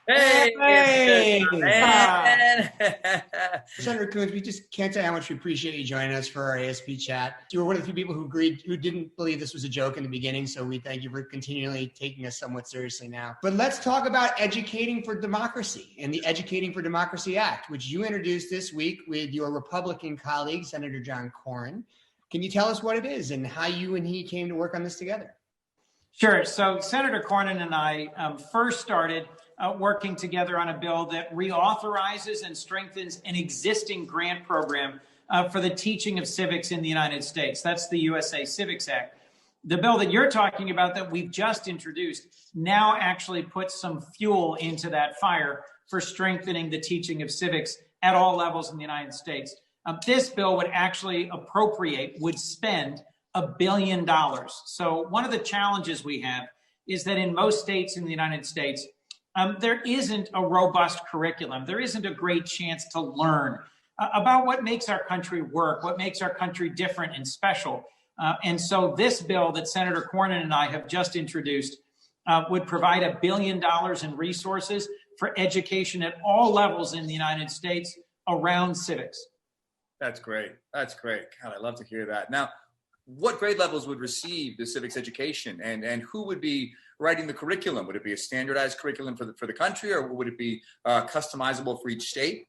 Hey, Hey! man. Senator Coons, we just can't say how much we appreciate you joining us for our ASP chat. You were one of the few people who agreed, who didn't believe this was a joke in the beginning, so we thank you for continually taking us somewhat seriously now. But let's talk about Educating for Democracy and the Educating for Democracy Act, which you introduced this week with your Republican colleague, Senator John Cornyn. Can you tell us what it is and how you and he came to work on this together? Sure. So Senator Cornyn and I first started working together on a bill that reauthorizes and strengthens an existing grant program for the teaching of civics in the United States. That's the USA Civics Act. The bill that you're talking about that we've just introduced now actually puts some fuel into that fire for strengthening the teaching of civics at all levels in the United States. This bill would actually would spend $1 billion. So one of the challenges we have is that in most states in the United States, there isn't a robust curriculum. There isn't a great chance to learn about what makes our country work, what makes our country different and special. And so this bill that Senator Cornyn and I have just introduced would provide $1 billion in resources for education at all levels in the United States around civics. That's great. That's great. God, I love to hear that. Now, what grade levels would receive the civics education, and who would be writing the curriculum? Would it be a standardized curriculum for the country, or would it be customizable for each state?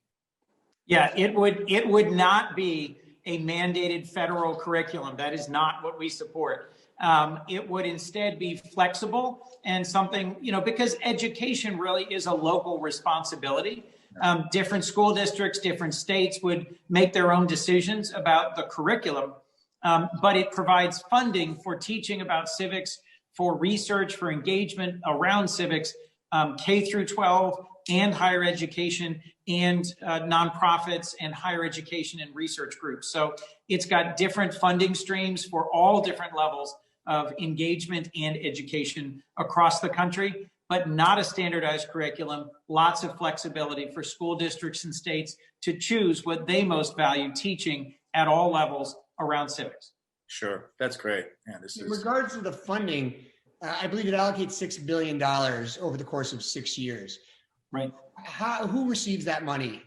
Yeah, it would not be a mandated federal curriculum. That is not what we support. It would instead be flexible and something, because education really is a local responsibility. Different school districts, different states would make their own decisions about the curriculum. But it provides funding for teaching about civics, for research, for engagement around civics, K through 12 and higher education, and nonprofits and higher education and research groups. So it's got different funding streams for all different levels of engagement and education across the country, but not a standardized curriculum, lots of flexibility for school districts and states to choose what they most value teaching at all levels around civics. Sure, that's great. Yeah, In regards to the funding, I believe it allocates $6 billion over the course of 6 years. Right. Who receives that money?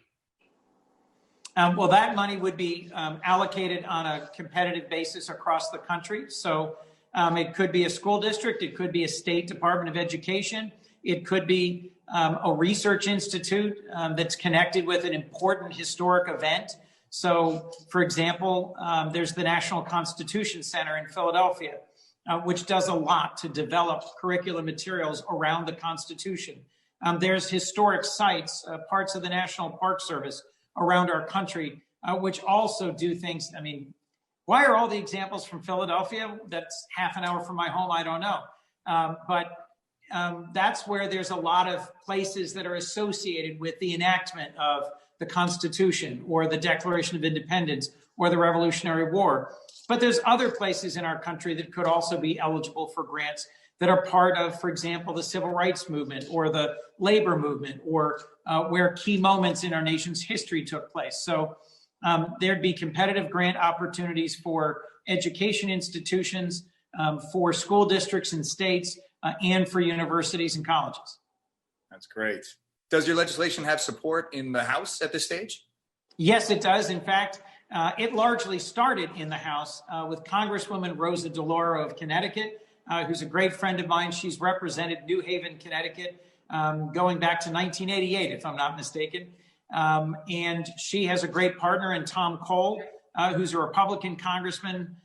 Well, that money would be allocated on a competitive basis across the country. So it could be a school district, it could be a state department of education, it could be a research institute that's connected with an important historic event. So, for example, there's the National Constitution Center in Philadelphia, which does a lot to develop curriculum materials around the Constitution. There's historic sites, parts of the National Park Service around our country, which also do things. I mean, why are all the examples from Philadelphia? That's half an hour from my home. I don't know. But that's where there's a lot of places that are associated with the enactment of the Constitution or the Declaration of Independence or the Revolutionary War. But there's other places in our country that could also be eligible for grants that are part of, for example, the civil rights movement or the labor movement, or where key moments in our nation's history took place. So there'd be competitive grant opportunities for education institutions, for school districts and states, and for universities and colleges. That's great. Does your legislation have support in the House at this stage? Yes, it does. In fact, it largely started in the House with Congresswoman Rosa DeLauro of Connecticut, who's a great friend of mine. She's represented New Haven, Connecticut, going back to 1988, if I'm not mistaken. And she has a great partner in Tom Cole, who's a Republican congressman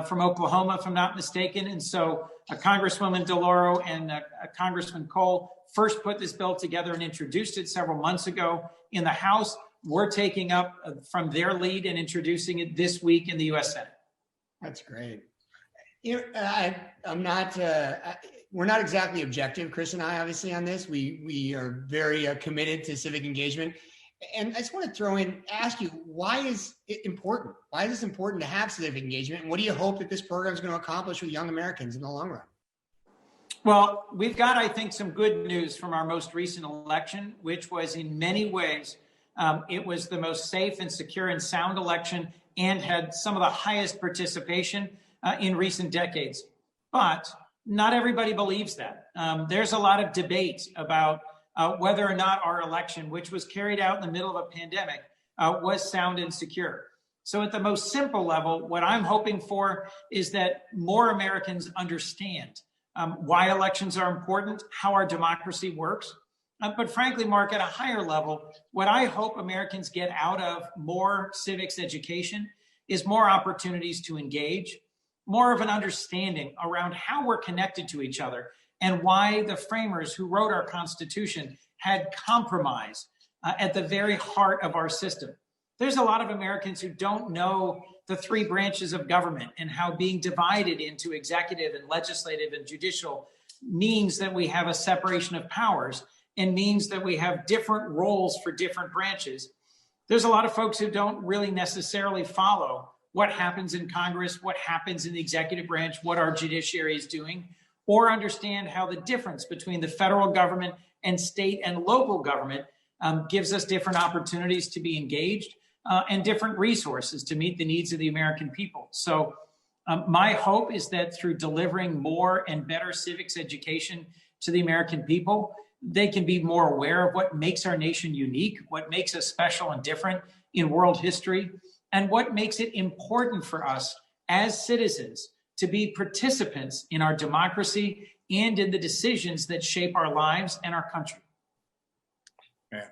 from Oklahoma, if I'm not mistaken. And so Congresswoman DeLauro and Congressman Cole first put this bill together and introduced it several months ago in the House. We're taking up from their lead and introducing it this week in the U.S. Senate. That's great. We're not exactly objective, Chris and I, obviously, on this. We are very committed to civic engagement. And I just want to ask you, why is it important? Why is this important to have civic engagement? And what do you hope that this program is going to accomplish with young Americans in the long run? Well, we've got, I think, some good news from our most recent election, which was in many ways, it was the most safe and secure and sound election and had some of the highest participation in recent decades. But not everybody believes that. There's a lot of debate about whether or not our election, which was carried out in the middle of a pandemic, was sound and secure. So at the most simple level, what I'm hoping for is that more Americans understand why elections are important, how our democracy works. But frankly, Mark, at a higher level, what I hope Americans get out of more civics education is more opportunities to engage, more of an understanding around how we're connected to each other and why the framers who wrote our Constitution had compromise at the very heart of our system. There's a lot of Americans who don't know the three branches of government and how being divided into executive and legislative and judicial means that we have a separation of powers and means that we have different roles for different branches. There's a lot of folks who don't really necessarily follow what happens in Congress, what happens in the executive branch, what our judiciary is doing, or understand how the difference between the federal government and state and local government gives us different opportunities to be engaged and different resources to meet the needs of the American people. So my hope is that through delivering more and better civics education to the American people, they can be more aware of what makes our nation unique, what makes us special and different in world history, and what makes it important for us as citizens to be participants in our democracy and in the decisions that shape our lives and our country. Man,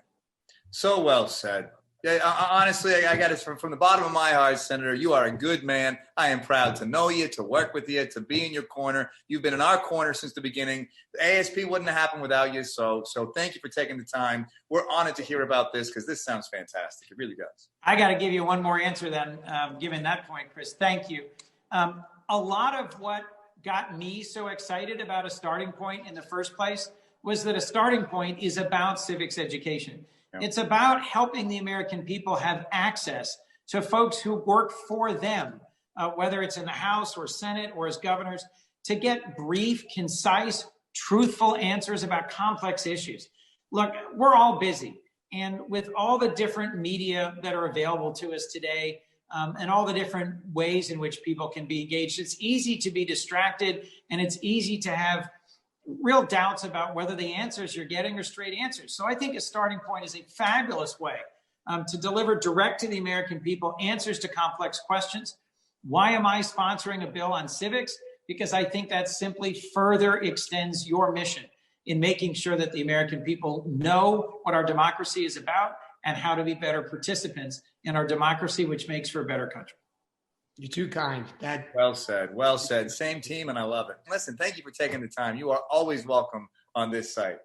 so well said. Yeah, honestly, I got it from the bottom of my heart, Senator. You are a good man. I am proud to know you, to work with you, to be in your corner. You've been in our corner since the beginning. The ASP wouldn't have happened without you. So thank you for taking the time. We're honored to hear about this because this sounds fantastic. It really does. I got to give you one more answer then, given that point, Chris. Thank you. A lot of what got me so excited about a starting point in the first place was that a starting point is about civics education. Yep. It's about helping the American people have access to folks who work for them, whether it's in the House or Senate or as governors, to get brief, concise, truthful answers about complex issues. Look, we're all busy. And with all the different media that are available to us today, and all the different ways in which people can be engaged, it's easy to be distracted and it's easy to have real doubts about whether the answers you're getting are straight answers. So I think a starting point is a fabulous way to deliver direct to the American people answers to complex questions. Why am I sponsoring a bill on civics? Because I think that simply further extends your mission in making sure that the American people know what our democracy is about and how to be better participants in our democracy, which makes for a better country. You're too kind. Well said. Well said. Same team, and I love it. Listen, thank you for taking the time. You are always welcome on this site.